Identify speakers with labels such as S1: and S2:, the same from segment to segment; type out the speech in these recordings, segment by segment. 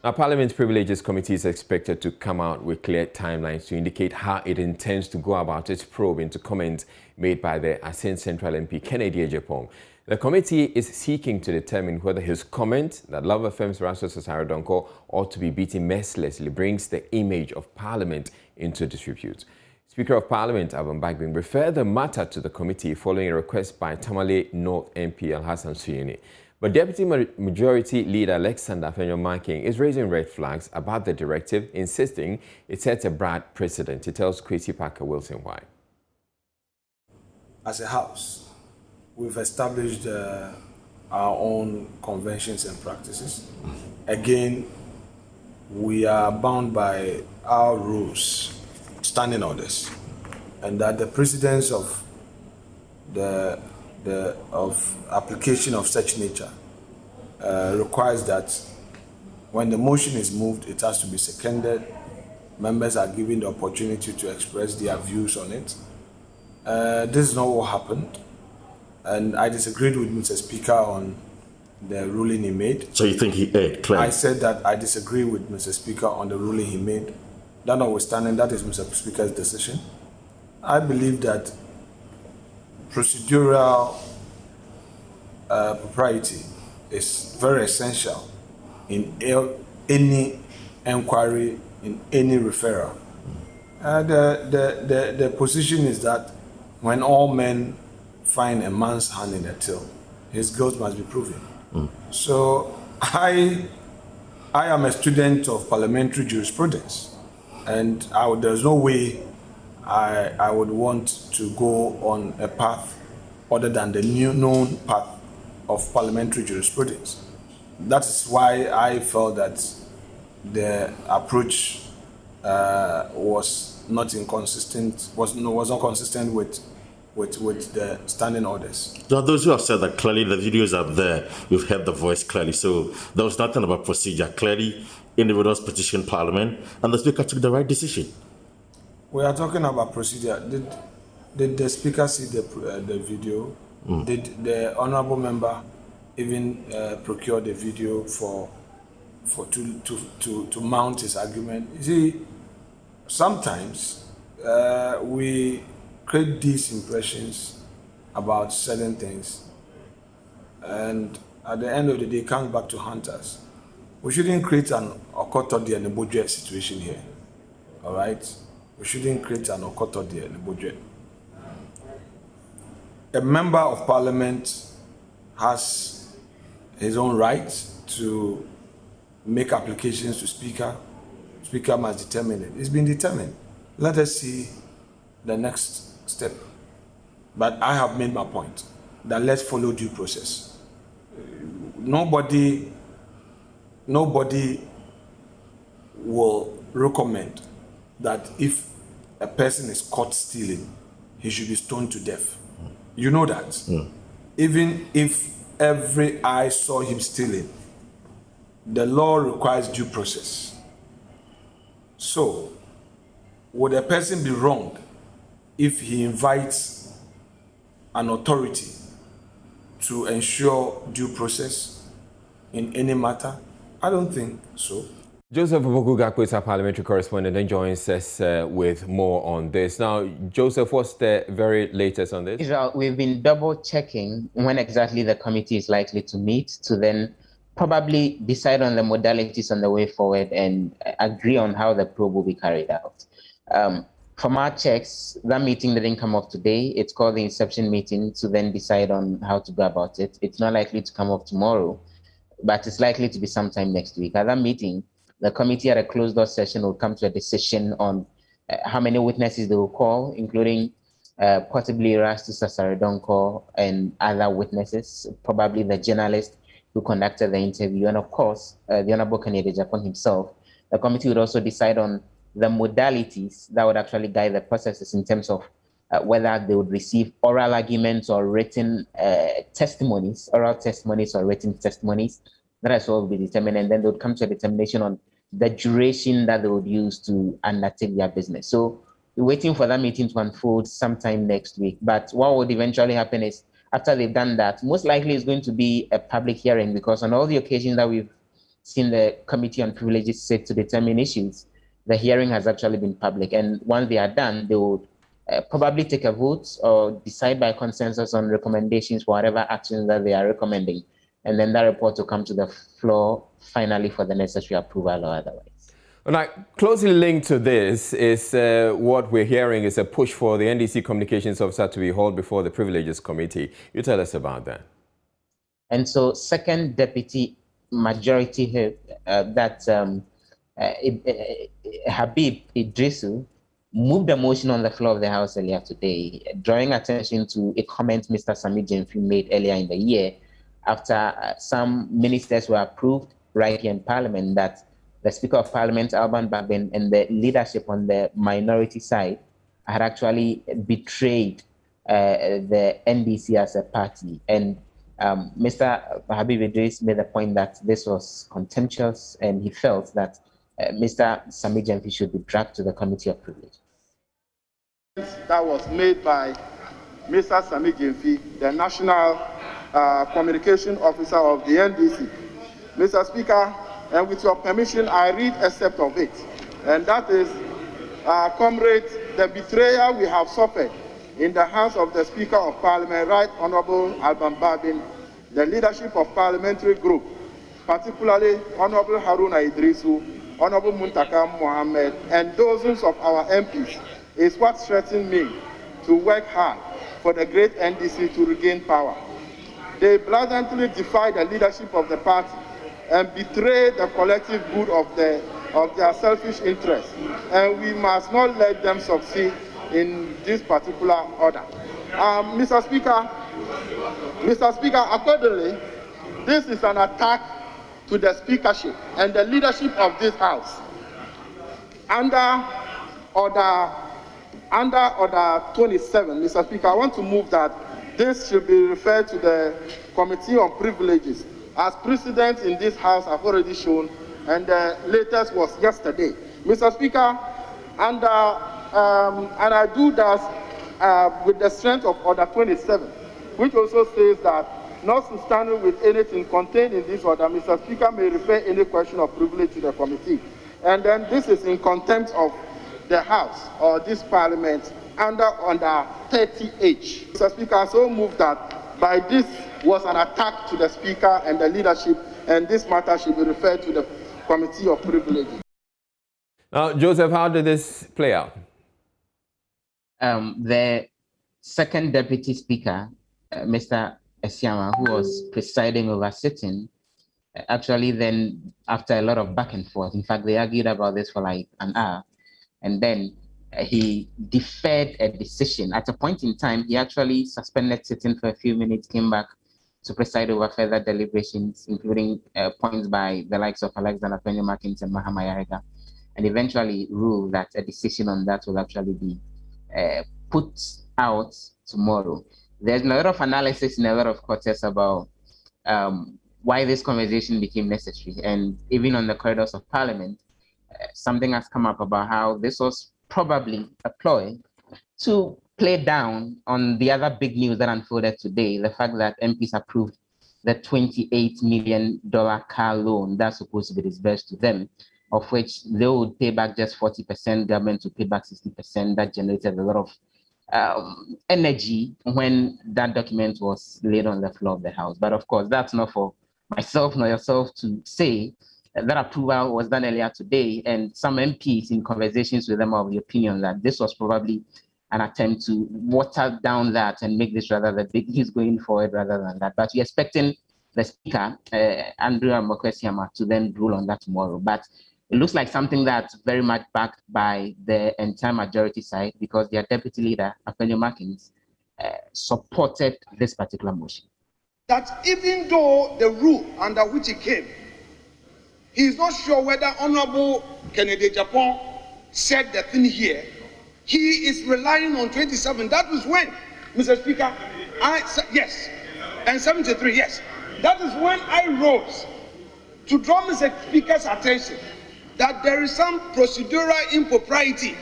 S1: Now, Parliament's Privileges Committee is expected to come out with clear timelines to indicate how it intends to go about its probe into comments made by the Asin Central MP Kennedy Agyapong. The committee is seeking to determine whether his comment that Love FM's Rastus Sasarodonko ought to be beaten mercilessly brings the image of Parliament into disrepute. Speaker of Parliament Aban Bagbin referred the matter to the committee following a request by Tamale North MP Alhassan Suyini. But Deputy Majority Leader Alexander Afenyo-Marking is raising red flags about the directive, insisting it sets a bad precedent. He tells Kwesi Parker Wilson why.
S2: As a house, we've established our own conventions and practices. Again, we are bound by our rules, standing orders, and that the precedence of application of such nature requires that when the motion is moved, it has to be seconded. Members are given the opportunity to express their views on it. This is not what happened, and I disagreed with Mr. Speaker on the ruling he made.
S3: So you think he erred, clearly?
S2: I said that I disagree with Mr. Speaker on the ruling he made. That notwithstanding, that is Mr. Speaker's decision. I believe that procedural propriety is very essential in any inquiry, in any referral. The position is that when all men find a man's hand in a till, his guilt must be proven. So I am a student of parliamentary jurisprudence, and there's no way I would want to go on a path other than the new known path of parliamentary jurisprudence. That is why I felt that the approach was not consistent with the standing orders.
S3: There are those who have said that clearly the videos are there. We've heard the voice clearly. So there was nothing about procedure. Clearly, individuals petitioned Parliament, and the Speaker took the right decision.
S2: We are talking about procedure. Did the Speaker see the video? Did the honourable member even procure the video to mount his argument? You see, sometimes we create these impressions about certain things, and at the end of the day, comes back to haunt us. We shouldn't create an Okotodi and a budget situation here. All right. We shouldn't create an Okotodi and a budget. A member of Parliament has his own right to make applications to Speaker. Speaker must determine it. It's been determined. Let us see the next step. But I have made my point that let's follow due process. Nobody will recommend that if a person is caught stealing, he should be stoned to death. You know that. Even if every eye saw him stealing, the law requires due process. So, would a person be wrong if he invites an authority to ensure due process in any matter? I don't think so.
S1: Joseph Oboku-Gakpo is our parliamentary correspondent and joins us with more on this. Now, Joseph, what's the very latest on this?
S4: Israel, we've been double checking when exactly the committee is likely to meet to then probably decide on the modalities on the way forward and agree on how the probe will be carried out. From our checks, that meeting didn't come off today. It's called the inception meeting to then decide on how to go about it. It's not likely to come off tomorrow, but it's likely to be sometime next week. At that meeting, the committee at a closed-door session will come to a decision on how many witnesses they will call, including possibly Rastus Sasarodonko and other witnesses, probably the journalist who conducted the interview, and of course, the Honorable Kennedy Agyapong himself. The committee would also decide on the modalities that would actually guide the processes in terms of whether they would receive oral arguments or written testimonies, oral testimonies or written testimonies. That as well will be determined, and then they would come to a determination on the duration that they would use to undertake their business. So we're waiting for that meeting to unfold sometime next week. But what would eventually happen is, after they've done that, most likely it's going to be a public hearing, because on all the occasions that we've seen the Committee on Privileges sit to determine issues, the hearing has actually been public. And once they are done, they will probably take a vote or decide by consensus on recommendations for whatever actions that they are recommending. And then that report will come to the floor finally for the necessary approval or otherwise.
S1: Now, closely linked to this is what we're hearing is a push for the NDC communications officer to be hauled before the Privileges Committee. You tell us about that.
S4: And so, second deputy majority whip, Habib Idrisu, moved a motion on the floor of the House earlier today, drawing attention to a comment Mr. Sami Gyamfi made earlier in the year after some ministers were approved right here in Parliament that the Speaker of Parliament, Alban Bagbin, and the leadership on the minority side had actually betrayed the NDC as a party. And Mr. Habib Idris made the point that this was contemptuous, and he felt that Mr. Sami Gyamfi should be dragged to the Committee of Privilege.
S5: That was made by Mr. Sami Gyamfi, the National Communication Officer of the NDC. Mr. Speaker, and with your permission, I read a excerpt of it. And that is, comrades, the betrayal we have suffered in the hands of the Speaker of Parliament, Right Honorable Alban Bagbin, the leadership of parliamentary group, particularly Honorable Haruna Idrisu, Honorable Muntaka Mohammed, and dozens of our MPs, is what threatened me to work hard for the great NDC to regain power. They blatantly defy the leadership of the party and betray the collective good of their selfish interests. And we must not let them succeed in this particular order. Mr. Speaker, accordingly, this is an attack to the speakership and the leadership of this House. Under order 27, Mr. Speaker, I want to move that this should be referred to the Committee on Privileges. As precedent in this House, I've already shown, and the latest was yesterday. Mr. Speaker, and I do that with the strength of Order 27, which also says that, notwithstanding with anything contained in this order, Mr. Speaker may refer any question of privilege to the committee. And then this is in contempt of the House or this Parliament under 30H. Mr. Speaker, I so move that by this was an attack to the Speaker and the leadership, and this matter should be referred to the Committee of Privileges.
S1: Now, Joseph, how did this play out?
S4: The second deputy speaker, Mr. Esiama, who was presiding over sitting, actually then, after a lot of back and forth, in fact, they argued about this for like an hour, and then he deferred a decision. At a point in time, he actually suspended sitting for a few minutes, came back to preside over further deliberations, including points by the likes of Alexander Penny-Markins and Mahama Yarega, and eventually ruled that a decision on that will actually be put out tomorrow. There's a lot of analysis in a lot of quarters about why this conversation became necessary. And even on the corridors of Parliament, something has come up about how this was probably a ploy to play down on the other big news that unfolded today, the fact that MPs approved the $28 million car loan that's supposed to be disbursed to them, of which they would pay back just 40%, government would pay back 60%. That generated a lot of energy when that document was laid on the floor of the House. But of course, that's not for myself nor yourself to say. That approval was done earlier today, and some MPs in conversations with them are of the opinion that this was probably an attempt to water down that and make this rather the big news going forward rather than that. But we're expecting the Speaker, Andrew Amokwesiama, to then rule on that tomorrow. But it looks like something that's very much backed by the entire majority side, because their deputy leader, Penny-Markins, supported this particular motion.
S5: That even though the rule under which he came, he is not sure whether Honorable Kennedy Agyapong said the thing here. He is relying on 27. That was when, Mr. Speaker, yes, and 73, yes. That is when I rose to draw Mr. Speaker's attention that there is some procedural impropriety.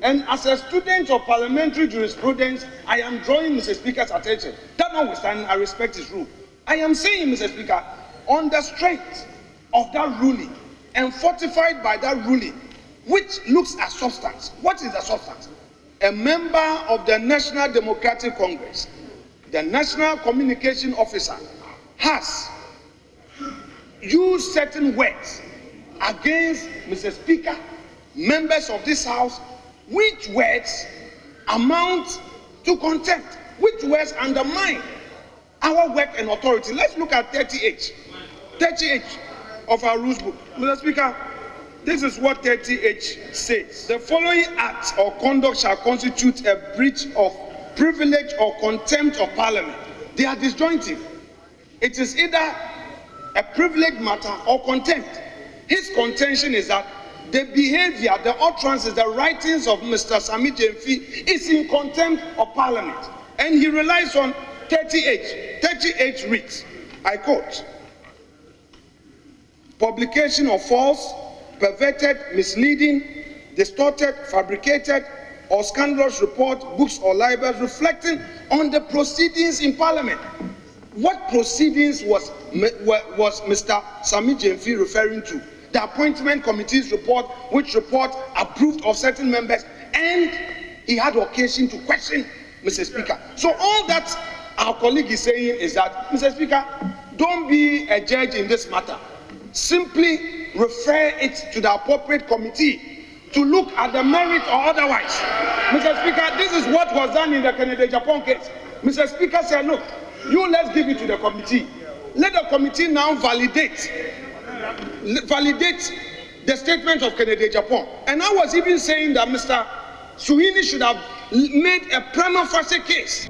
S5: And as a student of parliamentary jurisprudence, I am drawing Mr. Speaker's attention. That notwithstanding, I respect his rule. I am saying, Mr. Speaker, on the strength of that ruling and fortified by that ruling, which looks at substance. What is the substance? A member of the National Democratic Congress, the National Communication Officer, has used certain words against Mr. Speaker, members of this House, which words amount to contempt, which words undermine our work and authority. Let's look at 30H. 30H of our rules book. Mr. Speaker, this is what 30H says. The following acts or conduct shall constitute a breach of privilege or contempt of Parliament. They are disjointive. It is either a privilege matter or contempt. His contention is that the behavior, the utterances, the writings of Mr. Sami Gyamfi is in contempt of Parliament. And he relies on 30H. 30H reads, I quote, publication of false, perverted, misleading, distorted, fabricated, or scandalous report, books or libels reflecting on the proceedings in Parliament. What proceedings was Mr. Sami Gyamfi referring to? The appointment committee's report, which report approved of certain members, and he had occasion to question Mr. Speaker. So all that our colleague is saying is that, Mr. Speaker, don't be a judge in this matter. Simply refer it to the appropriate committee to look at the merit or otherwise. Mr. Speaker, this is what was done in the Agyapong case. Mr. Speaker said, look, let's give it to the committee. Let the committee now validate the statement of Agyapong. And I was even saying that Mr. Suhini should have made a prima facie case.